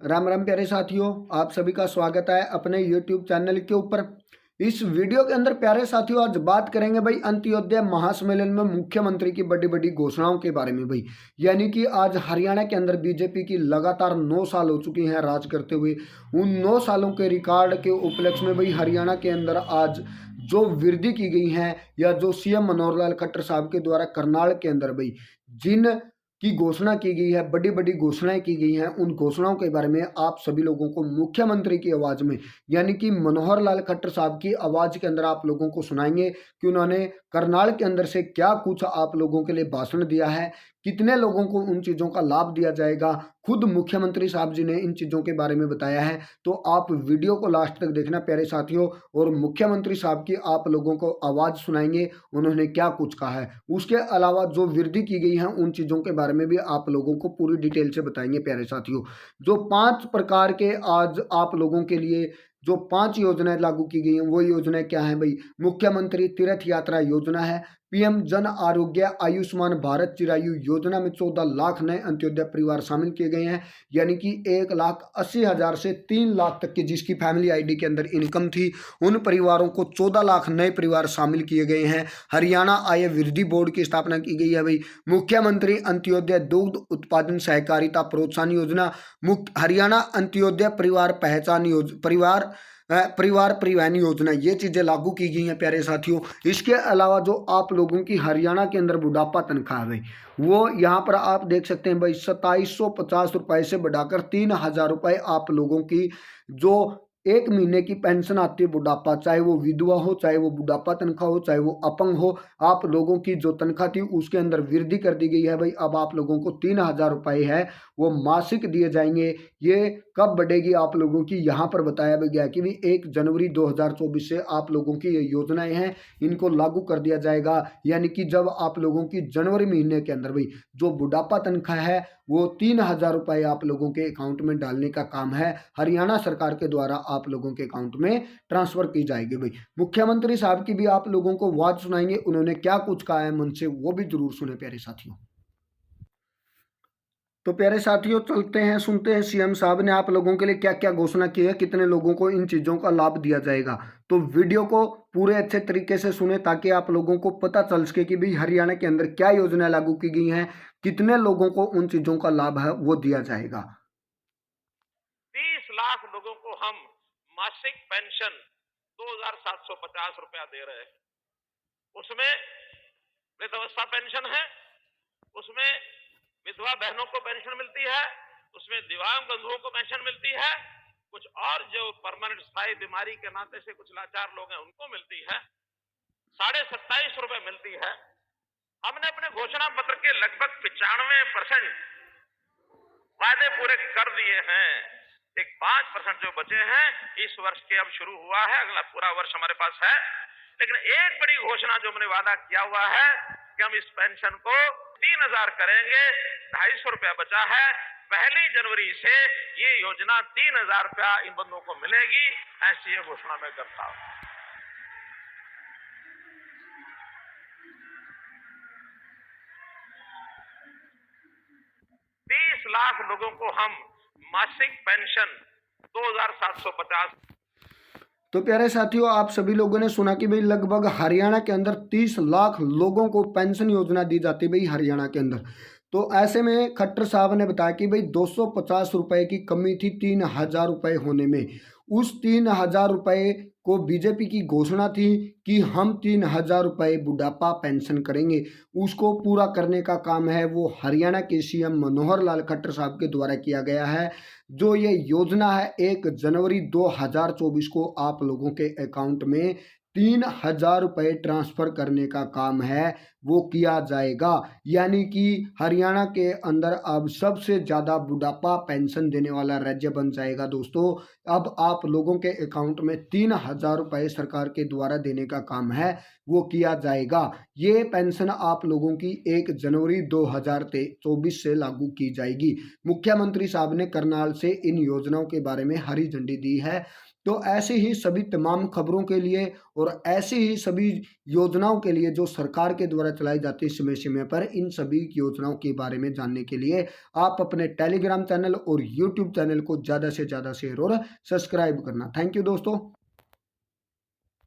राम राम प्यारे साथियों, आप सभी का स्वागत है अपने YouTube चैनल के ऊपर। इस वीडियो के अंदर प्यारे साथियों आज बात करेंगे भाई अंत्योदय महासम्मेलन में मुख्यमंत्री की बड़ी बड़ी घोषणाओं के बारे में भाई। यानी कि आज हरियाणा के अंदर बीजेपी की लगातार 9 साल हो चुकी हैं राज करते हुए। उन 9 सालों के रिकॉर्ड के उपलक्ष्य में भाई हरियाणा के अंदर आज जो वृद्धि की गई है या जो सीएम मनोहर लाल खट्टर साहब के द्वारा करनाल के अंदर भाई जिन की घोषणा की गई है, बड़ी बड़ी घोषणाएं की गई हैं, उन घोषणाओं के बारे में आप सभी लोगों को मुख्यमंत्री की आवाज में यानी कि मनोहर लाल खट्टर साहब की आवाज के अंदर आप लोगों को सुनाएंगे कि उन्होंने करनाल के अंदर से क्या कुछ आप लोगों के लिए भाषण दिया है, कितने लोगों को उन चीज़ों का लाभ दिया जाएगा। खुद मुख्यमंत्री साहब जी ने इन चीज़ों के बारे में बताया है, तो आप वीडियो को लास्ट तक देखना प्यारे साथियों। और मुख्यमंत्री साहब की आप लोगों को आवाज़ सुनाएंगे उन्होंने क्या कुछ कहा है। उसके अलावा जो वृद्धि की गई है उन चीज़ों के बारे में भी आप लोगों को पूरी डिटेल से बताएंगे प्यारे साथियों। जो 5 प्रकार के आज आप लोगों के लिए जो 5 योजनाएं लागू की गई हैं वो योजनाएं क्या है भाई। मुख्यमंत्री तीर्थ यात्रा योजना है, पीएम जन आरोग्य आयुष्मान भारत चिरायु योजना में 14 लाख नए अंत्योदय परिवार शामिल किए गए हैं। यानी कि 1,80,000 से 3 लाख तक की जिसकी फैमिली आईडी के अंदर इनकम थी उन परिवारों को 14 लाख नए परिवार शामिल किए गए हैं। हरियाणा आय वृद्धि बोर्ड की स्थापना की गई है भाई। मुख्यमंत्री अंत्योदय दुग्ध उत्पादन सहकारिता प्रोत्साहन योजना, मुख्य हरियाणा अंत्योदय परिवार पहचान परिवार परिवहन योजना, ये चीज़ें लागू की गई हैं प्यारे साथियों। इसके अलावा जो आप लोगों की हरियाणा के अंदर बुढ़ापा तनख्वाह है वो यहाँ पर आप देख सकते हैं भाई 2750 रुपये से बढ़ाकर 3,000 रुपये आप लोगों की जो 1 महीने की पेंशन आती है बुढ़ापा, चाहे वो विधवा हो, चाहे वो बुढ़ापा तनख्वाह हो, चाहे वो अपंग हो, आप लोगों की जो तनख्वाह थी उसके अंदर वृद्धि कर दी गई है भाई। अब आप लोगों को 3,000 रुपये है वो मासिक दिए जाएंगे। ये कब बढ़ेगी आप लोगों की यहाँ पर बताया गया कि भी 1 जनवरी 2024 से आप लोगों की ये योजनाएं हैं इनको लागू कर दिया जाएगा। यानी कि जब आप लोगों की जनवरी महीने के अंदर भाई जो बुढ़ापा तनख्वाह है वो 3,000 रुपये आप लोगों के अकाउंट में डालने का काम है हरियाणा सरकार के द्वारा आप लोगों के अकाउंट में ट्रांसफर की जाएगी भाई। मुख्यमंत्री साहब की भी आप लोगों को आवाज सुनाएंगे, उन्होंने क्या कुछ कहा है मन से वो भी जरूर सुने प्यारे साथियों। तो प्यारे साथियों चलते हैं सुनते हैं सीएम साहब ने आप लोगों के लिए क्या क्या घोषणा की है, कितने लोगों को इन चीज़ों का लाभ दिया जाएगा। तो वीडियो को पूरे अच्छे तरीके से सुने ताकि आप लोगों को पता चल सके कि भाई हरियाणा के अंदर क्या योजना लागू की गई हैं, कितने लोगों को उन चीज़ों का लाभ है वो दिया जाएगा। 30 लाख लोगों को हम मासिक पेंशन 2,750 रुपया दे रहे हैं। उसमें वृद्धावस्था पेंशन है, उसमें विधवा बहनों को पेंशन मिलती है, उसमें दिव्यांग बंधुओं को पेंशन मिलती है, कुछ और जो परमानेंट स्थायी बीमारी के नाते से कुछ लाचार लोग हैं उनको मिलती है, 27.5 रुपए मिलती है। हमने अपने घोषणा पत्र के लगभग 95% वादे पूरे कर दिए हैं। एक 5% जो बचे हैं इस वर्ष के अब शुरू हुआ है, अगला पूरा वर्ष हमारे पास है। लेकिन एक बड़ी घोषणा जो हमने वादा किया हुआ है कि हम इस पेंशन को 3,000 करेंगे, 250 रुपया बचा है। 1 जनवरी से ये योजना 3,000 रुपया इन बंधुओं को मिलेगी, ऐसी ये घोषणा मैं करता हूं। 30 लाख लोगों को हम मासिक पेंशन 2,750। तो प्यारे साथियों आप सभी लोगों ने सुना कि भाई लगभग हरियाणा के अंदर 30 लाख लोगों को पेंशन योजना दी जाती है भाई हरियाणा के अंदर। तो ऐसे में खट्टर साहब ने बताया कि भाई 250 रुपए की कमी थी 3,000 रुपये होने में। उस 3,000 रुपये को बीजेपी की घोषणा थी कि हम 3,000 रुपये बुढ़ापा पेंशन करेंगे। उसको पूरा करने का काम है वो हरियाणा के सीएम मनोहर लाल खट्टर साहब के द्वारा किया गया है। जो ये योजना है 1 जनवरी 2024 को आप लोगों के अकाउंट में 3,000 रुपये ट्रांसफ़र करने का काम है वो किया जाएगा। यानी कि हरियाणा के अंदर अब सबसे ज़्यादा बुढ़ापा पेंशन देने वाला राज्य बन जाएगा दोस्तों। अब आप लोगों के अकाउंट में 3,000 रुपये सरकार के द्वारा देने का काम है वो किया जाएगा। ये पेंशन आप लोगों की 1 जनवरी 2024 से लागू की जाएगी। मुख्यमंत्री साहब ने करनाल से इन योजनाओं के बारे में हरी झंडी दी है। तो ऐसी ही सभी तमाम खबरों के लिए और ऐसी ही सभी योजनाओं के लिए जो सरकार के द्वारा चलाई जाती है समय समय पर, इन सभी योजनाओं के बारे में जानने के लिए आप अपने टेलीग्राम चैनल और यूट्यूब चैनल को ज़्यादा से ज़्यादा शेयर और सब्सक्राइब करना। थैंक यू दोस्तों।